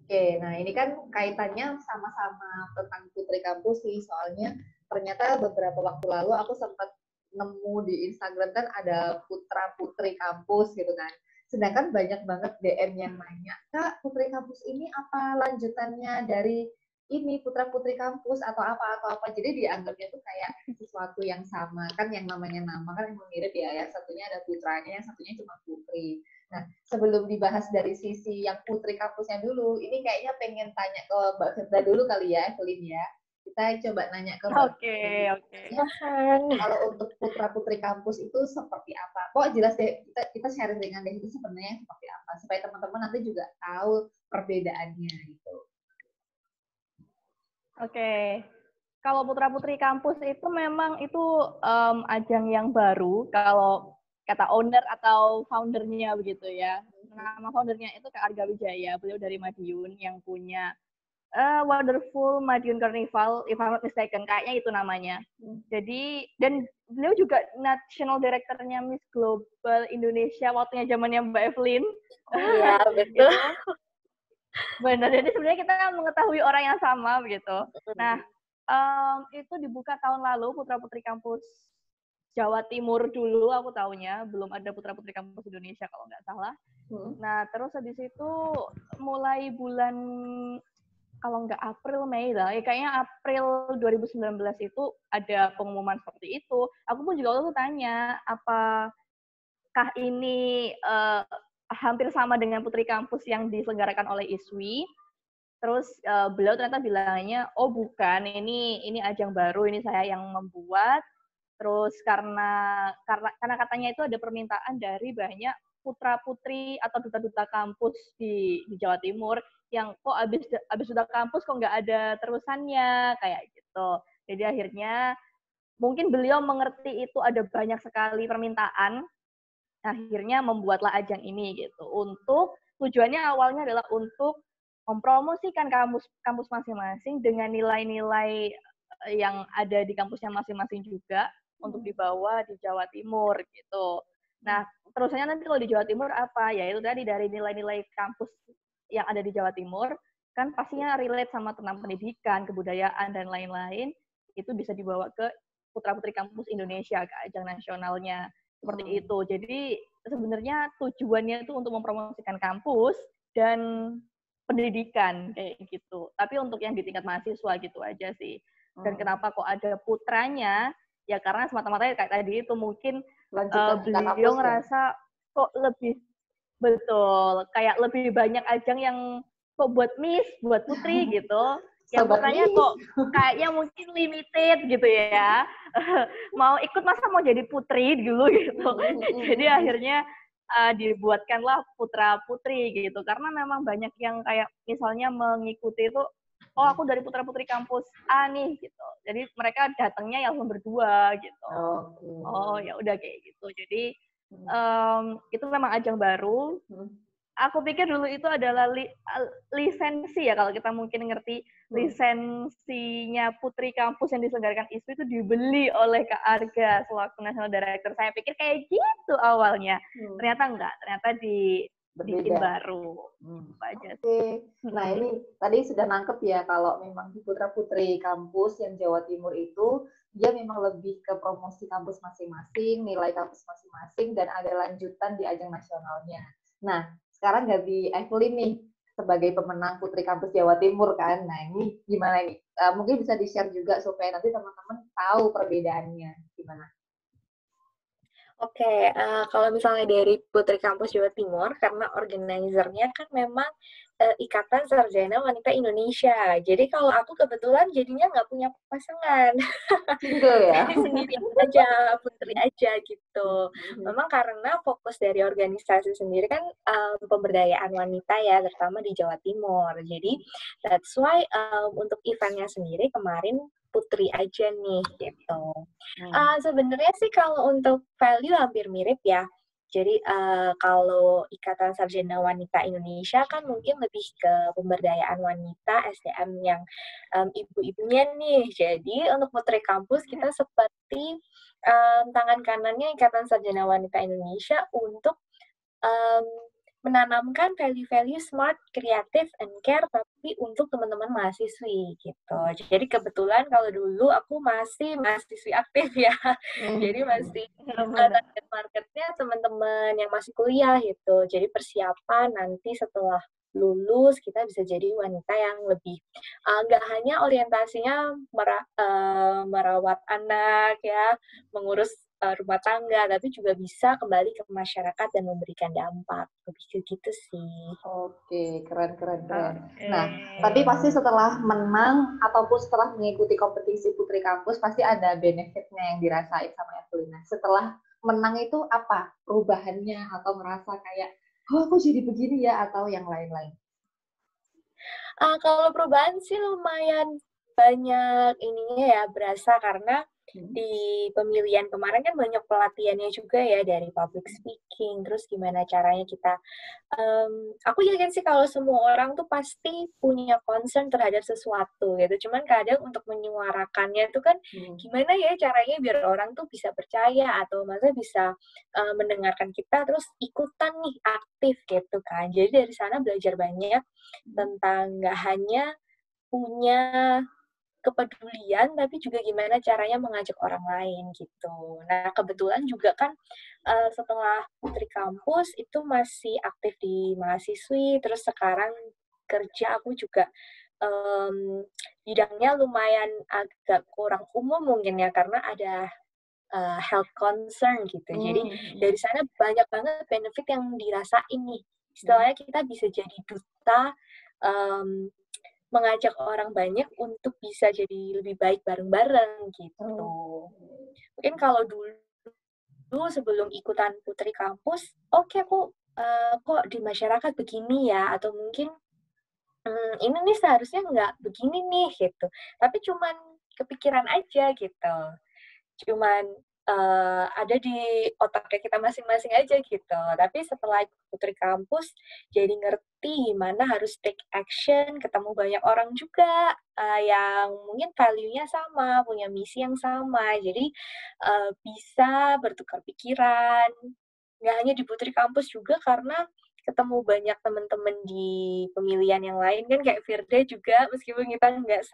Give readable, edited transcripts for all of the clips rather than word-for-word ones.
Oke, nah ini kan kaitannya sama-sama tentang Putri Kampus sih, soalnya ternyata beberapa waktu lalu aku sempat nemu di Instagram kan ada Putra Putri Kampus gitu kan. Sedangkan banyak banget DM yang nanya, Kak, Putri Kampus ini apa lanjutannya dari ini Putra Putri Kampus atau apa. Jadi dianggapnya tuh kayak sesuatu yang sama kan, yang namanya nama kan emang mirip ya. Yang satunya ada putranya, yang satunya cuma putri. Nah, sebelum dibahas dari sisi yang putri kampusnya dulu, ini kayaknya pengen tanya ke Mbak Firda dulu kali ya, Evelyn ya. Kita coba nanya ke Mbak Oke, Firda. oke. Kalau untuk putra putri kampus itu seperti apa? Kok jelas deh, kita sharing dengan deh itu sebenarnya seperti apa, supaya teman-teman nanti juga tahu perbedaannya gitu. Oke. Kalau putra-putri kampus itu memang itu ajang yang baru kalau kata owner atau foundernya begitu ya. Nama foundernya itu Kak Arga Wijaya, beliau dari Madiun yang punya Wonderful Madiun Carnival, if I'm not mistaken, kayaknya itu namanya. Jadi, dan beliau juga national directornya Miss Global Indonesia waktunya zamannya Mbak Evelyn. Iya, betul. Itu benar. Jadi sebenarnya kita mengetahui orang yang sama begitu. Nah, itu dibuka tahun lalu Putra Putri Kampus Jawa Timur dulu aku taunya, belum ada Putra Putri Kampus Indonesia kalau nggak salah. Nah, terus habis itu mulai bulan kalau nggak April Mei lah, ya kayaknya April 2019 itu ada pengumuman seperti itu. Aku pun juga waktu itu tanya, apakah ini hampir sama dengan Putri Kampus yang diselenggarakan oleh ISWI? Terus beliau ternyata bilangnya, oh bukan, ini ajang baru, ini saya yang membuat. Terus karena katanya itu ada permintaan dari banyak putra-putri atau duta-duta kampus di Jawa Timur yang kok abis duta kampus kok nggak ada terusannya kayak gitu. Jadi akhirnya mungkin beliau mengerti itu ada banyak sekali permintaan, akhirnya membuatlah ajang ini gitu. Untuk tujuannya awalnya adalah untuk mempromosikan kampus masing-masing dengan nilai-nilai yang ada di kampusnya masing-masing juga untuk dibawa di Jawa Timur gitu. Nah, terusannya nanti kalau di Jawa Timur apa? Ya itu tadi dari nilai-nilai kampus yang ada di Jawa Timur kan pastinya relate sama tentang pendidikan, kebudayaan dan lain-lain, itu bisa dibawa ke putra-putri kampus Indonesia ke ajang nasionalnya seperti itu. Jadi sebenarnya tujuannya itu untuk mempromosikan kampus dan pendidikan kayak gitu. Tapi untuk yang di tingkat mahasiswa gitu aja sih. Dan kenapa kok ada putranya? Ya karena semata-mata kayak tadi itu mungkin beliau ngerasa kok lebih betul, kayak lebih banyak ajang yang kok buat Miss, buat Putri gitu. Yang putranya kok kayaknya mungkin limited gitu ya. Mau ikut masa mau jadi putri dulu gitu. Jadi akhirnya dibuatkanlah putra-putri gitu. Karena memang banyak yang kayak misalnya mengikuti itu, oh aku dari putra-putri kampus A nih gitu. Jadi mereka datangnya yang berdua gitu. Oh ya udah kayak gitu. Jadi itu memang ajang baru. Aku pikir dulu itu adalah lisensi ya, kalau kita mungkin ngerti lisensinya Putri Kampus yang diselenggarakan ISWI itu dibeli oleh Kak Arga selaku National Director. Saya pikir kayak gitu awalnya. Ternyata enggak, ternyata dibikin baru. Oke. Nah ini tadi sudah nangkep ya kalau memang di Putra Putri Kampus yang Jawa Timur itu dia memang lebih ke promosi kampus masing-masing, nilai kampus masing-masing, dan ada lanjutan di ajang nasionalnya. Nah, sekarang ganti Evelyn nih sebagai pemenang Putri Kampus Jawa Timur kan. Nah ini gimana nih? Mungkin bisa di-share juga supaya nanti teman-teman tahu perbedaannya gimana. Oke, kalau misalnya dari Putri Kampus Jawa Timur, karena organizernya kan memang Ikatan Sarjana Wanita Indonesia. Jadi kalau aku kebetulan jadinya nggak punya pasangan. Single ya? Jadi sendirian aja, putri aja gitu. Memang karena fokus dari organisasi sendiri kan pemberdayaan wanita ya, terutama di Jawa Timur. Jadi that's why untuk eventnya sendiri kemarin putri aja nih gitu. Sebenarnya sih kalau untuk value hampir mirip ya. Jadi kalau Ikatan Sarjana Wanita Indonesia kan mungkin lebih ke pemberdayaan wanita, SDM yang ibu-ibunya nih. Jadi untuk Putri Kampus kita seperti tangan kanannya Ikatan Sarjana Wanita Indonesia untuk menanamkan value-value smart, kreatif, and care, tapi untuk teman-teman mahasiswi gitu. Jadi kebetulan kalau dulu aku masih mahasiswi aktif ya, jadi masih target marketnya teman-teman yang masih kuliah gitu. Jadi persiapan nanti setelah lulus kita bisa jadi wanita yang lebih nggak hanya orientasinya merawat anak ya, mengurus rumah tangga, tapi juga bisa kembali ke masyarakat dan memberikan dampak. Lebih gitu sih. Oke, keren. Nah, tapi pasti setelah menang ataupun setelah mengikuti kompetisi Putri Kampus, pasti ada benefitnya yang dirasain sama Evelina. Setelah menang itu apa perubahannya atau merasa kayak, oh aku jadi begini ya, atau yang lain-lain? Kalau perubahan sih lumayan banyak ininya ya, berasa karena di pemilihan kemarin kan banyak pelatihannya juga ya, dari public speaking, terus gimana caranya kita, aku yakin sih kalau semua orang tuh pasti punya concern terhadap sesuatu gitu, cuman kadang untuk menyuarakannya itu kan gimana ya caranya biar orang tuh bisa percaya atau maksudnya bisa mendengarkan kita terus ikutan nih aktif gitu kan. Jadi dari sana belajar banyak tentang nggak hanya punya kepedulian, tapi juga gimana caranya mengajak orang lain gitu. Nah, kebetulan juga kan setelah Putri Kampus itu masih aktif di mahasiswi, terus sekarang kerja aku juga bidangnya lumayan agak kurang umum mungkin ya, karena ada health concern gitu. Jadi dari sana banyak banget benefit yang dirasain nih. Istilahnya kita bisa jadi duta, mengajak orang banyak untuk bisa jadi lebih baik bareng-bareng gitu. Mungkin kalau dulu sebelum ikutan Putri Kampus, oke aku kok di masyarakat begini ya, atau mungkin ini nih seharusnya nggak begini nih gitu. Tapi cuman kepikiran aja gitu. Cuman ada di otaknya kita masing-masing aja gitu. Tapi setelah ikut Putri Kampus, jadi ngerti gimana harus take action, ketemu banyak orang juga yang mungkin value-nya sama, punya misi yang sama. Jadi bisa bertukar pikiran. Nggak hanya di Putri Kampus juga, karena ketemu banyak teman-teman di pemilihan yang lain kan, kayak Firda juga, meskipun kita nggak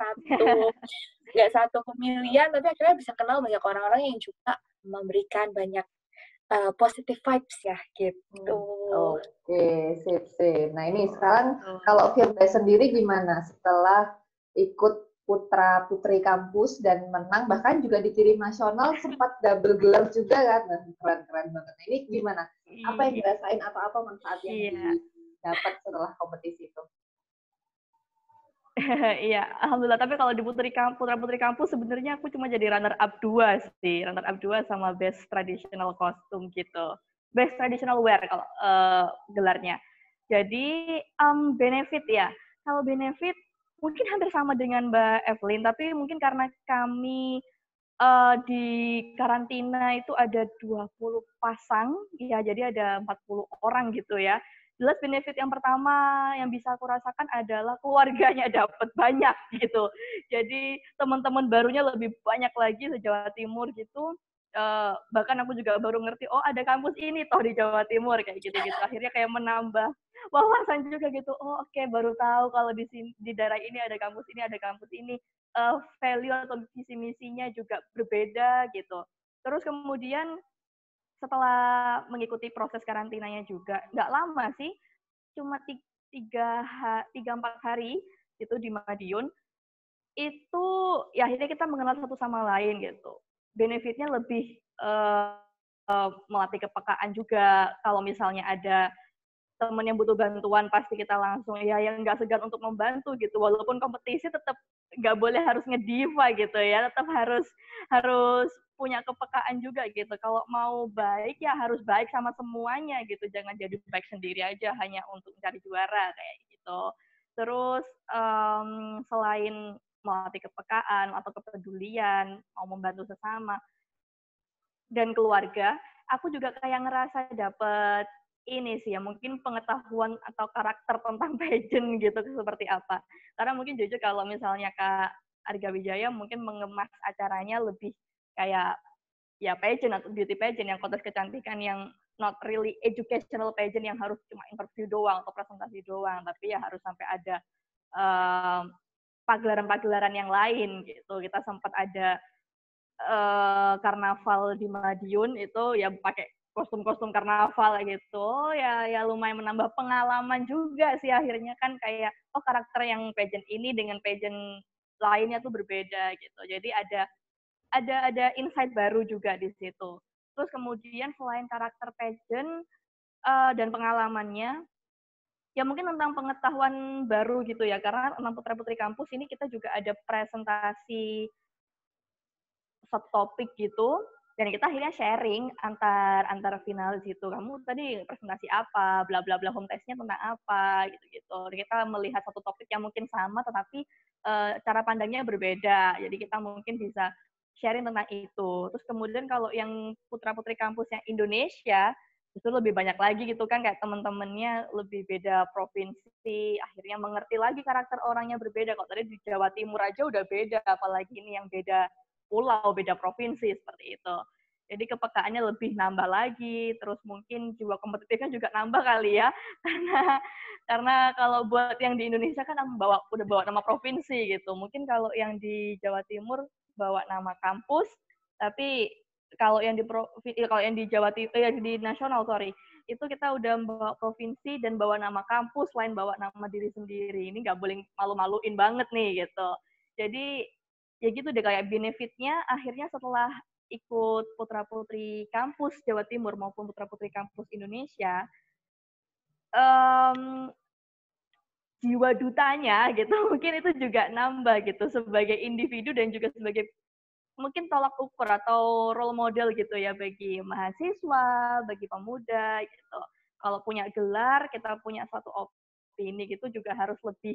satu pemilihan, tapi akhirnya bisa kenal banyak orang-orang yang juga memberikan banyak positive vibes ya gitu. Oke, sip. Nah ini sekarang kalau Firda sendiri gimana setelah ikut Putra Putri Kampus dan menang, bahkan juga di tim nasional sempat double gelar juga kan? Nah, keren banget. Nah, ini gimana? Apa yang dirasain atau apa manfaat yang didapat setelah kompetisi itu? Iya, alhamdulillah. Tapi kalau di Putra Putri Kampus sebenarnya aku cuma jadi runner up 2 sih. Runner up 2 sama best traditional costume gitu. Best traditional wear kalau gelarnya. Jadi benefit ya. Kalau benefit mungkin hampir sama dengan Mbak Evelyn, tapi mungkin karena kami di karantina itu ada 20 pasang, ya jadi ada 40 orang gitu ya. Jelas benefit yang pertama yang bisa aku rasakan adalah keluarganya dapat banyak gitu. Jadi teman-teman barunya lebih banyak lagi se-Jawa Timur gitu. Bahkan aku juga baru ngerti, oh ada kampus ini toh di Jawa Timur kayak gitu-gitu. Akhirnya kayak menambah wawasan juga gitu. Oh oke, baru tahu kalau di sini, di daerah ini ada kampus ini, ada kampus ini. Value atau visi misinya juga berbeda gitu. Terus kemudian setelah mengikuti proses karantinanya juga nggak lama sih, cuma 3-4 hari itu di Madiun, itu ya akhirnya kita mengenal satu sama lain gitu. Benefitnya lebih melatih kepekaan juga. Kalau misalnya ada teman yang butuh bantuan, pasti kita langsung ya yang nggak segan untuk membantu gitu. Walaupun kompetisi tetap nggak boleh harus ngediva gitu ya, tetap harus punya kepekaan juga gitu. Kalau mau baik ya harus baik sama semuanya gitu, jangan jadi baik sendiri aja hanya untuk mencari juara kayak gitu. Terus selain melatih kepekaan atau kepedulian, mau membantu sesama dan keluarga, aku juga kayak ngerasa dapet ini sih ya, mungkin pengetahuan atau karakter tentang pageant gitu seperti apa. Karena mungkin jujur kalau misalnya Kak Arga Wijaya mungkin mengemas acaranya lebih kayak ya pageant atau beauty pageant yang kontes kecantikan yang not really educational pageant yang harus cuma interview doang atau presentasi doang, tapi ya harus sampai ada pagelaran-pagelaran yang lain gitu. Kita sempat ada karnaval di Madiun itu ya pakai kostum-kostum karnaval gitu, ya lumayan menambah pengalaman juga sih akhirnya kan kayak karakter yang pageant ini dengan pageant lainnya tuh berbeda gitu. Jadi ada insight baru juga di situ. Terus kemudian selain karakter pageant dan pengalamannya, ya mungkin tentang pengetahuan baru gitu ya, karena tentang putra-putri kampus ini kita juga ada presentasi subtopik gitu, dan kita akhirnya sharing antar finalis itu. Kamu tadi presentasi apa, bla bla bla, home test-nya tentang apa, gitu-gitu. Kita melihat satu topik yang mungkin sama, tetapi cara pandangnya berbeda. Jadi kita mungkin bisa sharing tentang itu. Terus kemudian kalau yang putra-putri kampus yang Indonesia, itu lebih banyak lagi gitu kan, kayak teman-temannya lebih beda provinsi, akhirnya mengerti lagi karakter orangnya berbeda. Kalau tadi di Jawa Timur aja udah beda, apalagi ini yang beda pulau, beda provinsi, seperti itu. Jadi kepekaannya lebih nambah lagi, terus mungkin jiwa kompetitifnya juga nambah kali ya, karena kalau buat yang di Indonesia kan udah bawa nama provinsi gitu. Mungkin kalau yang di Jawa Timur bawa nama kampus, tapi kalau yang di Jawa Timur, di nasional itu kita udah bawa provinsi dan bawa nama kampus, selain bawa nama diri sendiri. Ini nggak boleh malu-maluin banget nih gitu. Jadi ya gitu deh, kayak benefitnya akhirnya setelah ikut putra-putri kampus Jawa Timur maupun putra-putri kampus Indonesia, jiwa dutanya gitu mungkin itu juga nambah gitu sebagai individu dan juga sebagai mungkin tolak ukur atau role model gitu ya bagi mahasiswa, bagi pemuda gitu. Kalau punya gelar, kita punya satu opini gitu juga harus lebih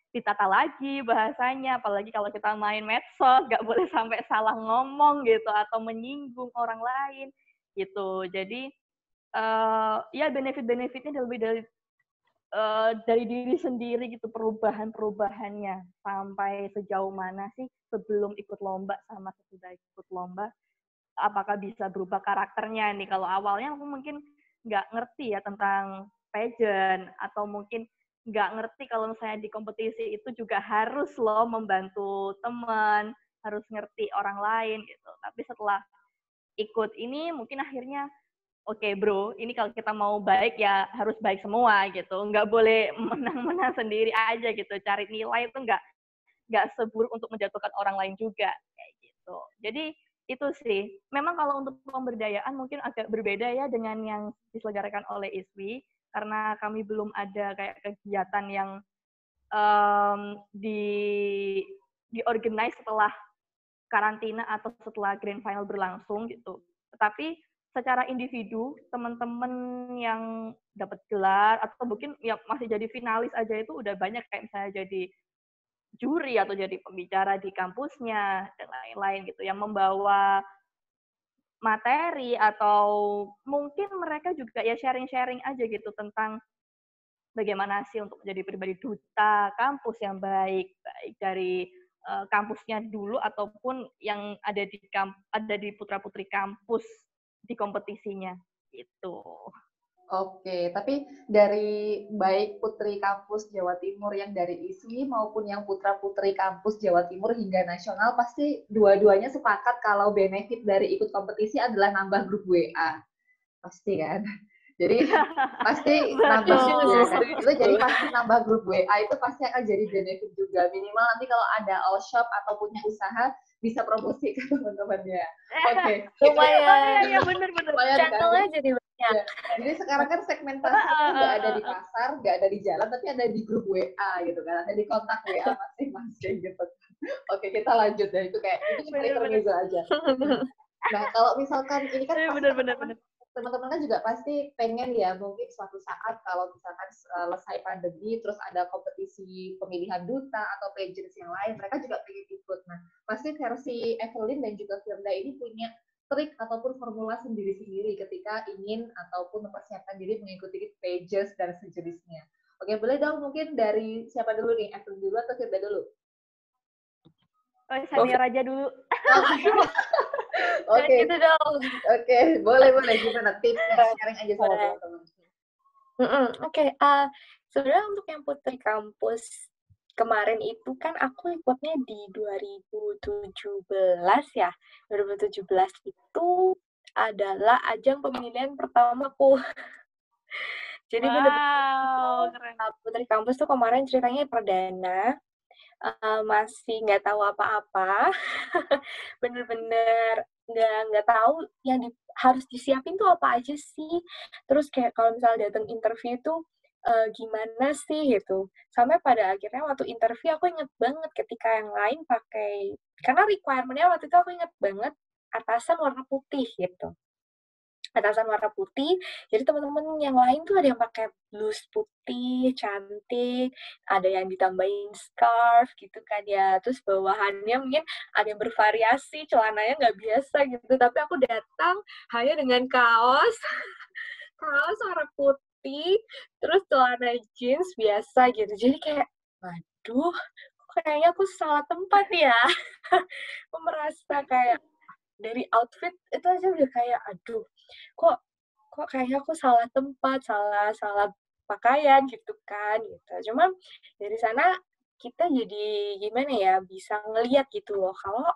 ditata lagi bahasanya, apalagi kalau kita main medsos, nggak boleh sampai salah ngomong gitu atau menyinggung orang lain gitu. Jadi ya benefit-benefitnya lebih dari diri sendiri gitu, perubahannya sampai sejauh mana sih sebelum ikut lomba sama sesudah ikut lomba, apakah bisa berubah karakternya nih. Kalau awalnya aku mungkin nggak ngerti ya tentang pageant, atau mungkin nggak ngerti kalau misalnya di kompetisi itu juga harus loh membantu teman, harus ngerti orang lain gitu. Tapi setelah ikut ini mungkin akhirnya oke bro, ini kalau kita mau baik ya harus baik semua gitu. Nggak boleh menang-menang sendiri aja gitu. Cari nilai itu nggak seburuk untuk menjatuhkan orang lain juga kayak gitu. Jadi itu sih. Memang kalau untuk pemberdayaan mungkin agak berbeda ya dengan yang diselenggarakan oleh ISWI, karena kami belum ada kayak kegiatan yang diorganize setelah karantina atau setelah grand final berlangsung gitu. Tetapi secara individu, teman-teman yang dapat gelar atau mungkin ya masih jadi finalis aja itu udah banyak, kayak misalnya jadi juri atau jadi pembicara di kampusnya dan lain-lain gitu, yang membawa materi atau mungkin mereka juga ya sharing-sharing aja gitu tentang bagaimana sih untuk menjadi pribadi duta kampus yang baik dari kampusnya dulu ataupun yang ada di putra-putri kampus di kompetisinya gitu. Oke, tapi dari baik putri kampus Jawa Timur yang dari ISWI maupun yang putra-putri kampus Jawa Timur hingga nasional, pasti dua-duanya sepakat kalau benefit dari ikut kompetisi adalah nambah grup WA. Pasti kan? Jadi pasti nambah ya kan? Itu jadi pasti nambah grup WA itu pasti akan jadi benefit juga. Minimal nanti kalau ada all shop atau punya usaha bisa promosi ke teman-temannya. Oke, lumayan. Iya benar-benar. Channelnya jadi banyak. Ya. Jadi sekarang kan segmentasinya nggak ada di pasar, nggak ada di jalan, tapi ada di grup WA gitu kan, ada di kontak WA masing-masing gitu. Oke, kita lanjut ya. Itu cuma intermezzo aja. Nah, kalau misalkan ini kan teman-teman kan juga pasti pengen ya mungkin suatu saat kalau misalkan selesai pandemi terus ada kompetisi pemilihan duta atau pageants yang lain, mereka juga pengen ikut. Nah, pasti versi Evelyn dan juga Firda ini punya trik ataupun formula sendiri-sendiri ketika ingin ataupun mempersiapkan diri mengikuti pageants dan sejenisnya. Oke, boleh dong mungkin dari siapa dulu nih? Evelyn dulu atau Firda dulu? Senior aja dulu. Jangan Oke, gitu dong. oke, boleh, boleh. Gimana tipsnya? Sharing aja sama Boleh. teman-teman. Oke, sebenarnya untuk yang Putri Kampus kemarin itu kan aku ikutnya di 2017 ya. 2017 itu adalah ajang pemilihan pertamaku. Jadi bener-bener itu Wow, keren. Putri Kampus tuh kemarin ceritanya perdana, masih nggak tahu apa-apa, bener-bener nggak tahu yang harus disiapin tuh apa aja sih. Terus kayak kalau misalnya datang interview tuh, gimana sih gitu. Sampai pada akhirnya waktu interview aku inget banget ketika yang lain pakai karena requirement-nya waktu itu aku inget banget atasan warna putih gitu. Atasan warna putih, jadi teman-teman yang lain tuh ada yang pakai blus putih, cantik, ada yang ditambahin scarf gitu kan ya, terus bawahannya mungkin ada yang bervariasi, celananya nggak biasa gitu, tapi aku datang hanya dengan kaos, kaos warna putih, terus celana jeans biasa gitu. Jadi kayak, waduh, kayaknya aku salah tempat ya. Aku merasa kayak dari outfit itu aja udah kayak, aduh, kok kok kayaknya aku salah tempat, salah salah pakaian gitu kan, gitu. Cuman dari sana kita jadi gimana ya, bisa ngelihat gitu loh kalau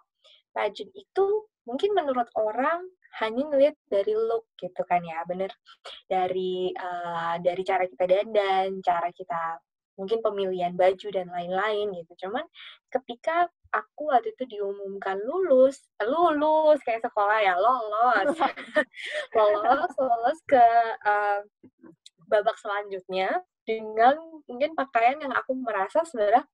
pageant itu mungkin menurut orang hanya ngelihat dari look gitu kan ya, bener dari cara kita dandan, cara kita mungkin pemilihan baju dan lain-lain gitu. Cuman ketika aku waktu itu diumumkan lulus kayak sekolah ya, lolos, lolos ke babak selanjutnya dengan mungkin pakaian yang aku merasa sebenarnya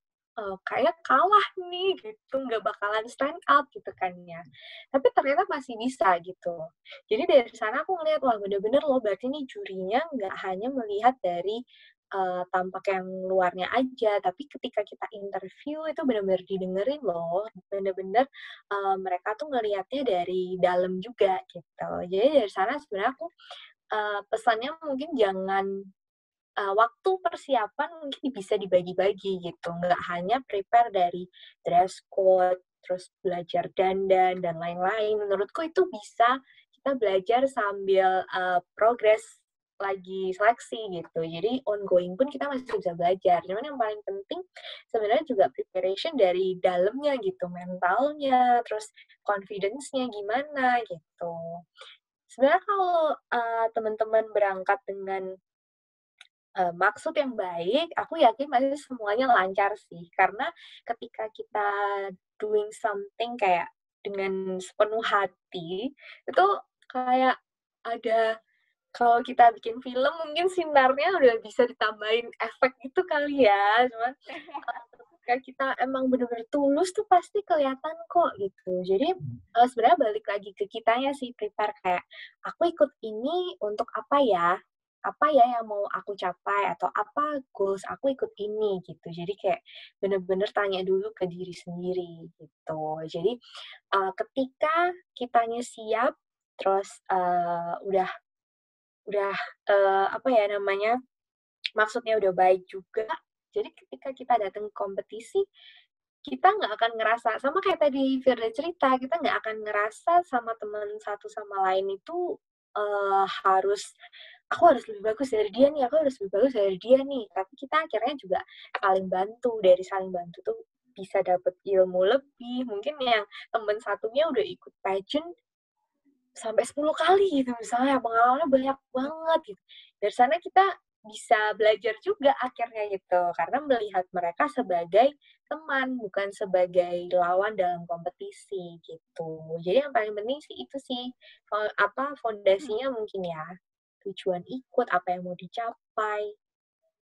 kayaknya kalah nih gitu, nggak bakalan stand out gitu kan ya. Tapi ternyata masih bisa gitu. Jadi dari sana aku ngeliat, wah bener-bener loh berarti nih jurinya nggak hanya melihat dari tampak yang luarnya aja, tapi ketika kita interview itu bener-bener didengerin loh, bener-bener mereka tuh ngelihatnya dari dalam juga gitu. Jadi dari sana sebenarnya aku pesannya mungkin jangan waktu persiapan mungkin bisa dibagi-bagi gitu, nggak hanya prepare dari dress code, terus belajar dandan, dan lain-lain. Menurutku itu bisa kita belajar sambil progres lagi seleksi gitu. Jadi ongoing pun kita masih bisa belajar. Cuman yang paling penting sebenarnya juga preparation dari dalamnya gitu, mentalnya, terus confidence-nya gimana gitu. Sebenarnya kalau teman-teman berangkat dengan maksud yang baik, aku yakin pasti semuanya lancar sih. Karena ketika kita doing something kayak dengan sepenuh hati, itu kayak ada kalau kita bikin film mungkin sinarnya udah bisa ditambahin efek gitu kali ya. Cuman ketika kita emang bener-bener tulus tuh pasti kelihatan kok gitu. Jadi sebenarnya balik lagi ke kitanya sih prepare kayak aku ikut ini untuk apa ya? Apa ya yang mau aku capai atau apa goals aku ikut ini gitu. Jadi kayak bener-bener tanya dulu ke diri sendiri gitu. Jadi ketika kitanya siap, terus udah apa ya namanya maksudnya udah baik juga. Jadi ketika kita datang ke kompetisi, kita nggak akan ngerasa sama kayak tadi Firda cerita, kita nggak akan ngerasa sama teman satu sama lain itu harus aku harus lebih bagus dari dia nih, aku harus lebih bagus dari dia nih. Tapi kita akhirnya juga saling bantu, dari saling bantu tuh bisa dapet ilmu lebih. Mungkin yang temen satunya udah ikut pageant sampai 10 kali gitu misalnya, pengalamannya banyak banget gitu. Dari sana kita bisa belajar juga akhirnya gitu, karena melihat mereka sebagai teman, bukan sebagai lawan dalam kompetisi gitu. Jadi yang paling penting sih itu sih, fondasinya mungkin ya, tujuan ikut, apa yang mau dicapai,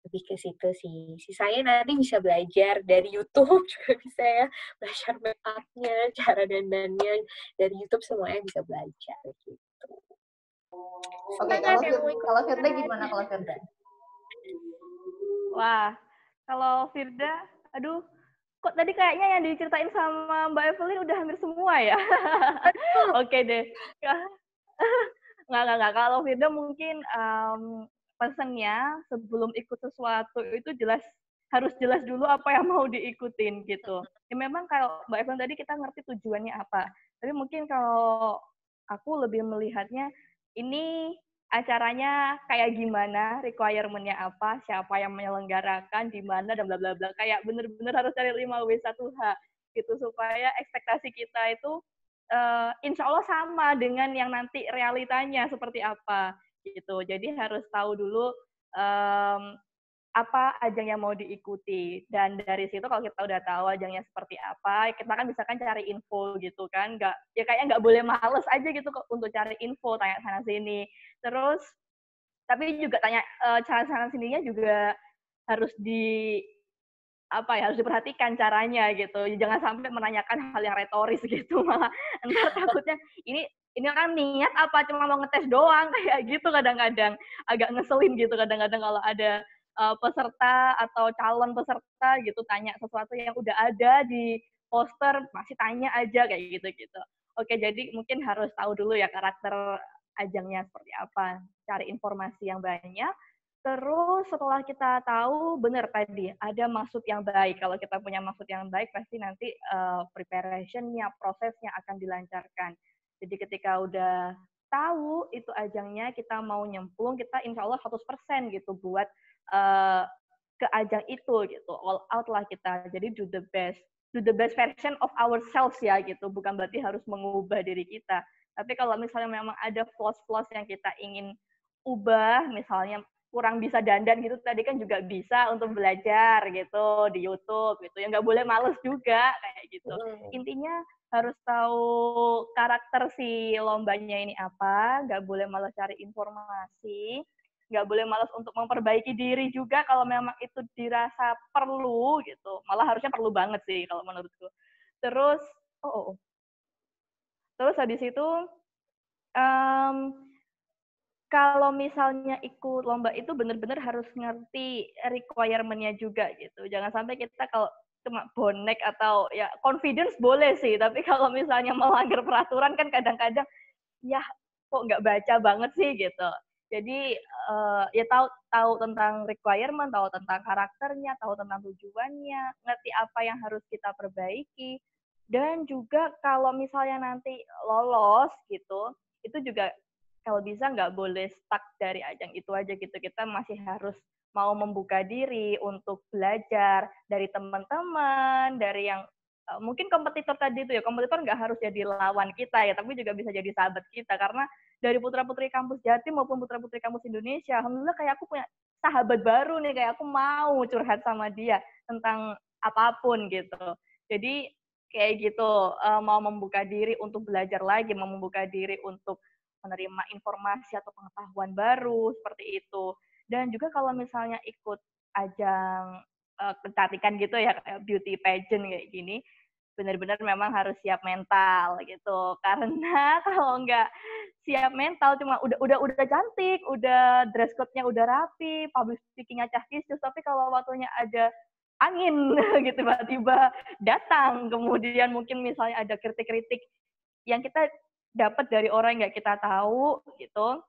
lebih ke situ sih. Sisanya nanti bisa belajar dari YouTube juga bisa ya, belajar make up-nya, cara dandannya, dari YouTube semuanya bisa belajar gitu. Oke, Semangat yang mau kalau ikutan. Firda gimana kalau Firda? Wah, kalau Firda, aduh, kok tadi kayaknya yang diceritain sama Mbak Evelyn udah hampir semua ya? Oke deh. Nggak. Kalau Firda mungkin pesannya sebelum ikut sesuatu itu jelas harus jelas dulu apa yang mau diikutin gitu. Ya memang kalau Mbak Evan tadi kita ngerti tujuannya apa. Tapi mungkin kalau aku lebih melihatnya ini acaranya kayak gimana, requirement-nya apa, siapa yang menyelenggarakan, di mana, dan bla bla bla. Kayak bener-bener harus cari 5W1H gitu supaya ekspektasi kita itu insya Allah sama dengan yang nanti realitanya seperti apa gitu. Jadi harus tahu dulu apa ajang yang mau diikuti, dan dari situ kalau kita udah tahu ajangnya seperti apa, kita kan bisa kan cari info gitu kan, nggak boleh males aja gitu untuk cari info, tanya sana sini. Terus tapi juga tanya sana sininya juga harus harus diperhatikan caranya gitu. Jangan sampai menanyakan hal yang retoris gitu, malah entar takutnya ini kan niat apa cuma mau ngetes doang, kayak gitu kadang-kadang. Agak ngeselin gitu kadang-kadang kalau ada peserta atau calon peserta gitu tanya sesuatu yang udah ada di poster, masih tanya aja kayak gitu-gitu. Oke, jadi mungkin harus tahu dulu ya karakter ajangnya seperti apa, cari informasi yang banyak. Terus setelah kita tahu, benar tadi, ada maksud yang baik. Kalau kita punya maksud yang baik, pasti nanti preparation-nya, prosesnya akan dilancarkan. Jadi ketika udah tahu itu ajangnya, kita mau nyemplung, kita insya Allah 100% gitu buat ke ajang itu gitu. All out lah kita. Jadi do the best version of ourselves ya gitu. Bukan berarti harus mengubah diri kita. Tapi kalau misalnya memang ada flaws-flaws yang kita ingin ubah, misalnya kurang bisa dandan gitu, tadi kan juga bisa untuk belajar gitu di YouTube gitu. Ya nggak boleh males juga kayak gitu. Intinya harus tahu karakter si lombanya ini apa, nggak boleh malas cari informasi, nggak boleh malas untuk memperbaiki diri juga kalau memang itu dirasa perlu gitu. Malah harusnya perlu banget sih kalau menurutku. Terus, terus habis itu, kalau misalnya ikut lomba itu benar-benar harus ngerti requirement-nya juga gitu. Jangan sampai kita kalau cuma bonek atau ya confidence boleh sih, tapi kalau misalnya melanggar peraturan kan kadang-kadang ya kok nggak baca banget sih gitu. Jadi ya tahu tentang requirement, tahu tentang karakternya, tahu tentang tujuannya, ngerti apa yang harus kita perbaiki, dan juga kalau misalnya nanti lolos gitu, itu juga kalau bisa nggak boleh stuck dari ajang itu aja gitu. Kita masih harus mau membuka diri untuk belajar dari teman-teman, dari yang mungkin kompetitor tadi itu ya, kompetitor nggak harus jadi lawan kita ya, tapi juga bisa jadi sahabat kita. Karena dari putra-putri kampus Jatim maupun putra-putri kampus Indonesia, alhamdulillah kayak aku punya sahabat baru nih, kayak aku mau curhat sama dia tentang apapun gitu. Jadi kayak gitu, mau membuka diri untuk belajar lagi, mau membuka diri untuk menerima informasi atau pengetahuan baru seperti itu. Dan juga kalau misalnya ikut ajang kecantikan gitu ya, kayak beauty pageant kayak gini, benar-benar memang harus siap mental gitu. Karena kalau nggak siap mental, cuma udah cantik, udah dress code-nya udah rapi, public speaking-nya cah-kicus, tapi kalau waktunya ada angin gitu tiba-tiba datang, kemudian mungkin misalnya ada kritik-kritik yang kita dapat dari orang yang nggak kita tahu gitu.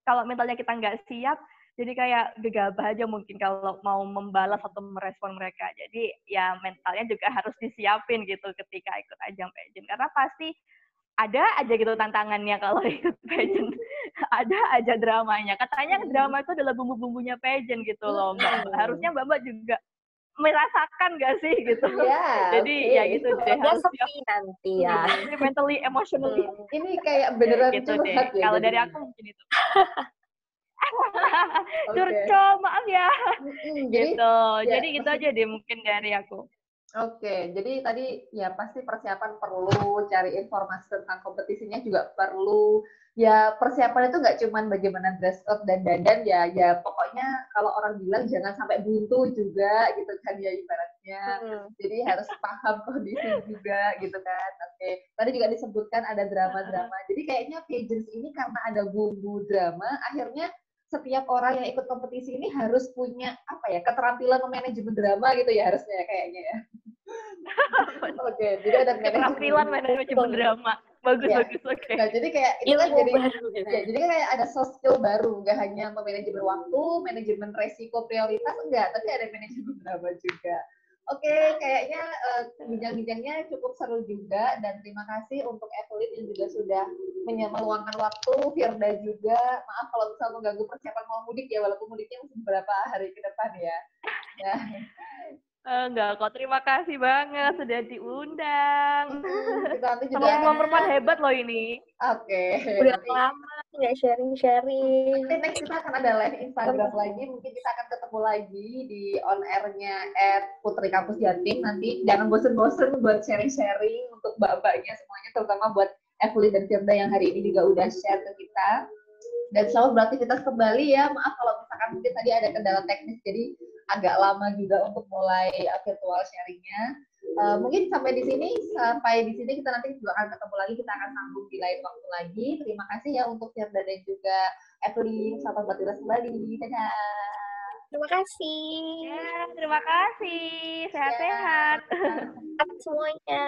Kalau mentalnya kita nggak siap, jadi kayak gegabah aja mungkin kalau mau membalas atau merespon mereka. Jadi ya mentalnya juga harus disiapin gitu ketika ikut ajang pageant. Karena pasti ada aja gitu tantangannya kalau ikut pageant. Ada aja dramanya. Katanya drama itu adalah bumbu-bumbunya pageant gitu loh, Mbak. Harusnya Mbak juga merasakan gak sih gitu. Jadi ya gitu deh, harus siap nanti ya. Mentally, emotionally. Ini kayak beneran gitu deh. curhat ya. Kalau dari aku mungkin itu. Curcol, maaf ya. Gitu. Jadi gitu aja deh mungkin dari aku. Oke, jadi tadi ya pasti persiapan perlu, cari informasi tentang kompetisinya juga perlu. Ya persiapan itu nggak cuma bagaimana dress code dan dandan ya, pokoknya kalau orang bilang jangan sampai buntu juga gitu kan ya ibaratnya. Jadi harus paham kondisi juga gitu kan. Oke, tadi juga disebutkan ada drama-drama. Jadi kayaknya pageants ini karena ada bumbu drama, akhirnya setiap orang yang ikut kompetisi ini harus punya apa ya, keterampilan manajemen drama gitu ya harusnya kayaknya ya. Oke, jadi ada keterampilan manajemen drama. Bagus, Ya. bagus, oke. Nah, jadi kayak itu kan Ilmu jadi baru gitu. ya, jadi kayak ada soft skill baru, nggak hanya memanajemen waktu, manajemen resiko prioritas enggak, tapi ada manajemen drama juga. Oke, kayaknya bincang-bincangnya cukup seru juga, dan terima kasih untuk Evelyn yang juga sudah meluangkan waktu, Firda juga. Maaf kalau misal mengganggu persiapan mau mudik ya, walaupun mudiknya masih beberapa hari ke depan ya. Ya. Enggak kok, terima kasih banget sudah diundang. Kita nanti juga Sama-sama perempuan hebat loh ini. Oke. Udah Nanti lama nggak sharing-sharing. Nanti next kita akan ada live Instagram lagi, mungkin kita akan ketemu lagi di on air-nya @Putri Kampus Jatim. Nanti jangan bosen-bosen buat sharing-sharing untuk mbak-mbaknya semuanya, terutama buat Evelyn dan Firda yang hari ini juga udah share ke kita. Dan selamat beraktivitas kembali ya. Maaf kalau misalkan mungkin tadi ada kendala teknis, jadi agak lama juga untuk mulai virtual sharingnya. Mungkin sampai di sini kita nanti juga akan ketemu lagi, kita akan sambung di lain waktu lagi. Terima kasih ya untuk Firda dan juga Evelyn, selamat beraktivitas kembali. Dadah. Terima kasih. Ya, terima kasih. Sehat-sehat. Sehat semuanya.